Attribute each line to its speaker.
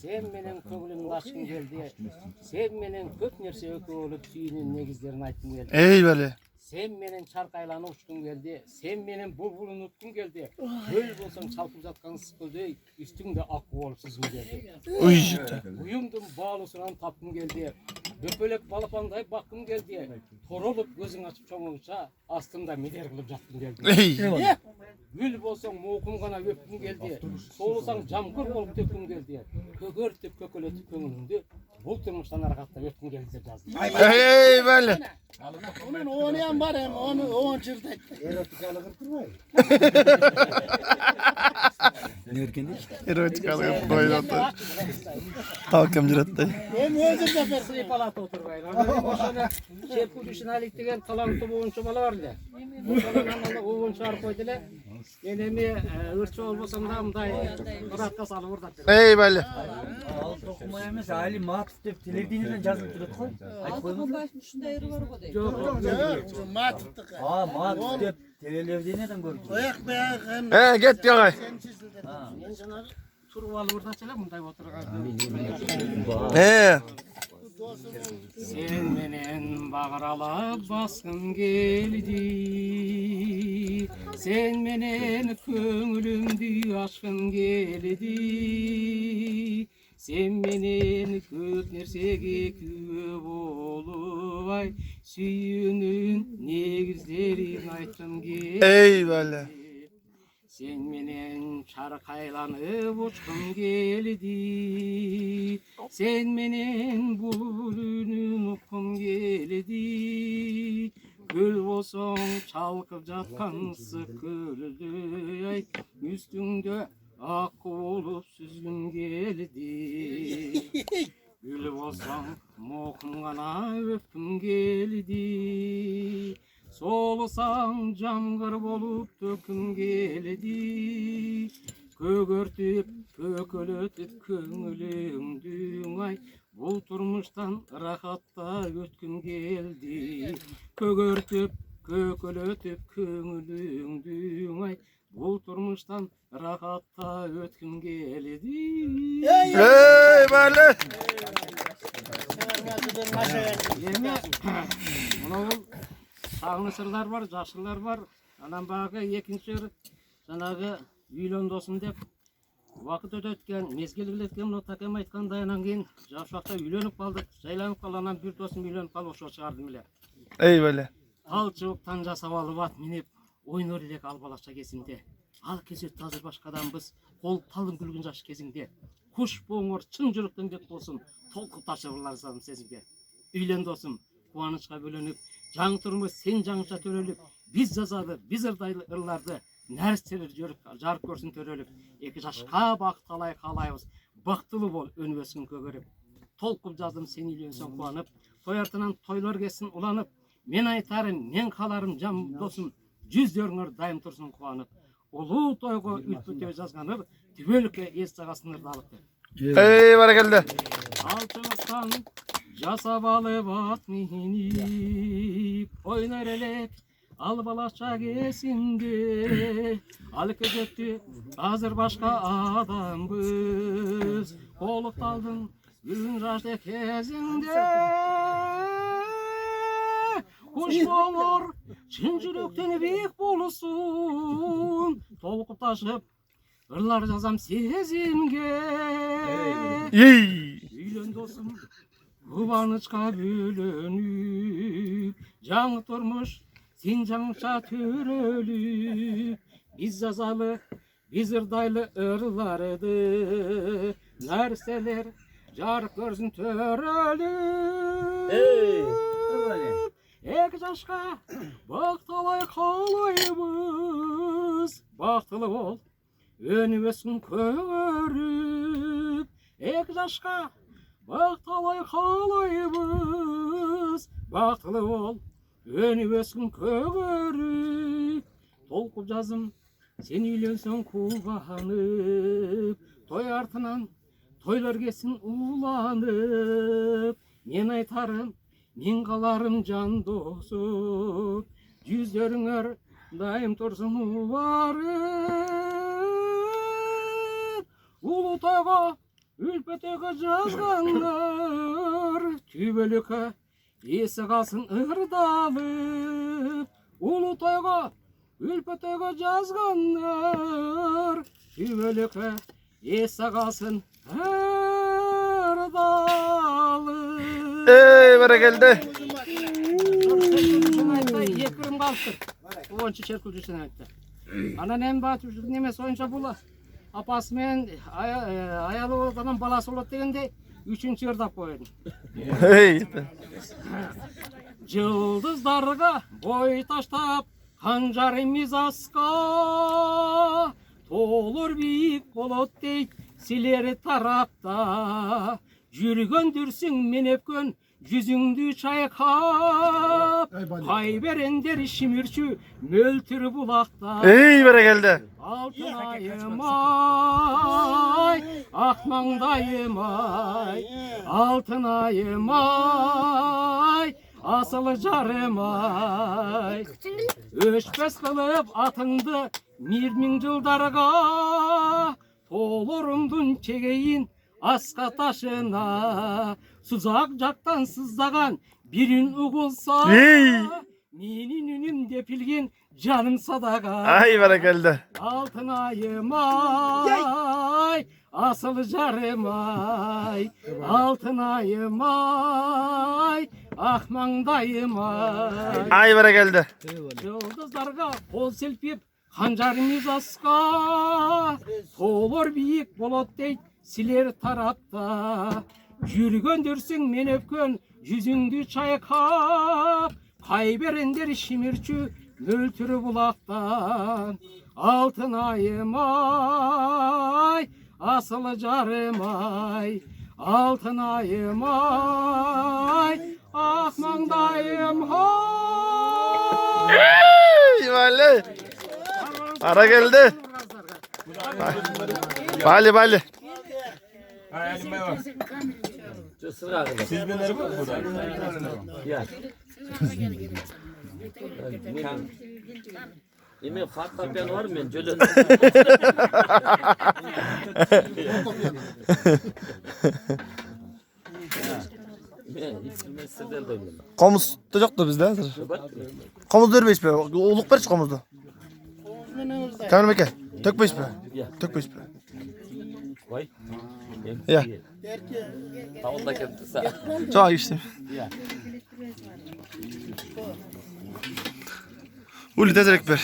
Speaker 1: Sen menen köңүлүмдү açkın geldi. Sen menen köp nerse ökö olup sүйүүнүн негиздерин айткым келди.
Speaker 2: Ey böyle.
Speaker 1: Sen menen çarkайланып учкun geldi. Sen menen bulbulun utkun geldi. Göl bolsоң çalkıp жаткан ысыкөлдөй üstüңдө акы болуп сүзгүм geldi.
Speaker 2: Uy işte.
Speaker 1: Uyumdum bağlısынан tapkım geldi. Böpölek balapандай bakkım geldi. Torolup gözün açıp çoğunca astımda mider kılıp jatkım geldi.
Speaker 2: Ey.
Speaker 1: Gül bolsoң mokum gana öpküm geldi. Soğusaң jamgır bolup töküm geldi. Kögörtüp kökölötüp köңүлүмдү бул турмуштан аракаттап өткүм келди деп жаздым.
Speaker 2: Ey böyle.
Speaker 3: Onun oynayan var hem onu 10 çırdak.
Speaker 2: Erotik doyurdu. Tavkam jirattay.
Speaker 3: Hem özür sefer.
Speaker 1: Sınıf palata oturbayın. Oşana Şepku Düşünalik деген таланты боюнча бала бар эле. Ошонун оон чыгарып койду эле. Мен эми өрчө болбосом да мындай кыратка салып урдап берем.
Speaker 2: Ey böyle.
Speaker 4: Ал токумай эмес, Али Матов деп телевидениеден жазып турат го. Айтып койдуңуз.
Speaker 5: Ушундай ыры бар го дейт.
Speaker 1: Жок.
Speaker 3: Mattık.
Speaker 4: Матов деп телевидениеден көрдүм.
Speaker 3: Oyak bayak hem.
Speaker 2: Get yagay.
Speaker 1: Мен жанагы туруп алып урдачу эле мындай отурган. Sen menen bağıralap baskın geldi. Sen menen köngülümdü aşkın geldi. Sen menen köp nersege küö bolup ay sүйүүнүн негиздерин айткым келди.
Speaker 2: Ey böyle.
Speaker 1: Sen menen çarkайланып учкум келди. Sen menen bulbulun уккум келди. Гүл болсоң чалкып жаткан ысык көлдөй ай үстүңдө акы болуп сүзгүм келди. Gül болсоң мокум гана өпкүм келди. Солусаң жамгыр болуп төкүм келди. Көгөртүп көкөлөтүп көңүлүңдү ай бул турмуштан рахатта өткүм келди. Көгөртүп көкөлөтүп көңүлүңдү ай бул турмуштан рахатта өткүм келди.
Speaker 2: Ey böyle.
Speaker 1: Эми мына сагыныч сырлар бар, жашырлар бар. Анан багы экинчи жанагы үйлөн досум деп убакыт өтөткөн, мезгил билеткен мына такем айткандай анан кийин жаш убакта үйлөнүп калдык, жайланып калгандан бир досум үйлөнүп калып ошо чыгардым эле.
Speaker 2: Ey böyle.
Speaker 1: Ал чыбыктан жасап алып ат минип ойнор элек ал балача кезинде. Ал кез өттү азыр башкаданбыз, кол талым күлгүн жаш кезиңде. Куш боңор чын жүрөктөн бек болсун, толкуп ташырларсам сезимге. Үйлөн досум, кубанычка бөлөнүп, жаңы турмуш сен жаңыча төрөлүп, биз жазалы, биз ырдайлы ырларды, нәрселер жүрүп, жарык көрсүн төрөлүп, эки жашка бакыт каалайбыз, бактылуу бол өнүбөсүн көгөрүп. Толкуп жаздым сен үйлөнсөң кубанып, той артынан тойлор кетсин уланып, мен айтарым, мен каларым жан досум, жүздөрүңөр дайым турсун кубанып. Улуу тойго үлпүтө жазганыр, түбөлүккө эс жагасын ырдалып.
Speaker 2: Ey barakallah.
Speaker 1: Alçılastan жасап алып ат минип, ойнор элек ал балача кезинде. Ал кезекти азыр башка адамбыз, колукталдың күн жашты кезинде. Куш боңор чын жүрөктөн бек болусун, толкуп ташып ырлар жазам сезимге. Үйлөн досум кубанычка бөлөнүп, жаңы турмуш сен жаңыча төрөлүп, биз жазалы, биз ырдайлы ырларды, нәрселер жарык көрсүн төрөлүп. Эки жашка бакталай каалайбыз, бактылуу бол өнүбөсүн көгөрүп. Эки жашка бакталай каалайбыз, бактылуу бол өнүбөсүн көгөрүп. Толкуп жазым сен үйлөнсөң кубанып, той артынан тойлор кетсин уланып. Мен айтарым, мен каларым жан досум, жүздөрүңөр дайым турсун убарып. Улуу тойго Ülpetege жазганlar tübölükö есі қалсын ырдалып. Улутойго ülpetege жазганlar tübölükö есі қалсын ырдалып.
Speaker 2: Ey barakallah.
Speaker 1: Екірім қалыптыр. Оншы шеркілдісін айтты. Анан эми батып жүрдүн эмес оюнча бул апасы менен аялы болот анан баласы болот дегенде 3-чү ырдап койдум.
Speaker 2: Ey.
Speaker 1: Жылдыздарга бой таштап канжарымыз аска толор бийик болот дейт силер тарапта жүргөндүрсүң мен өпкөн жүзүңдү чайкап кай берендер шимирчү мөлтүр булакта.
Speaker 2: Ey barakallah.
Speaker 1: Алтын айым ай, ақ маңдайым ай, алтын айым ай, асыл жарым ай. Өшпес қылып атыңды мир-миң жылдарға, толорумдун чегейин асқа ташына. Сузак жақтан сыздаған bir үн угулса, менин үнүм депилген canım sadaka.
Speaker 2: Ay barakallah.
Speaker 1: Altın ayım ay, asıl jarım ay. Altın ayım ay, ah mangdayım ay.
Speaker 2: Ay barakallah.
Speaker 1: Yıldızlarga kol silpip, hancarımız aska. Толор biyik bolot deyt, siler tarapta. Жүргөндүрсүң мен өпкөн, жүзүңдү чайкап. Кай берендер шимирчү мөлтүр булактан. Алтын айым ай, асыл жарым ай. Алтын айым ай, ақ маңдайым ай.
Speaker 2: Ey vale. Barakallah. Vale vale.
Speaker 5: Sizbeler mi burada? Ya.
Speaker 6: Yemin Fatma ben var mı? Cölün.
Speaker 2: Komuz da yoktu bizde. Komuz vermeyiz be. Oluk ver komuzda. Kamil Meke. Tökmeyiz be. Tökmeyiz be.
Speaker 6: Vay.
Speaker 2: Ya.
Speaker 6: Tavunda kendisi.
Speaker 2: Çok işte. Uli tezerek ver.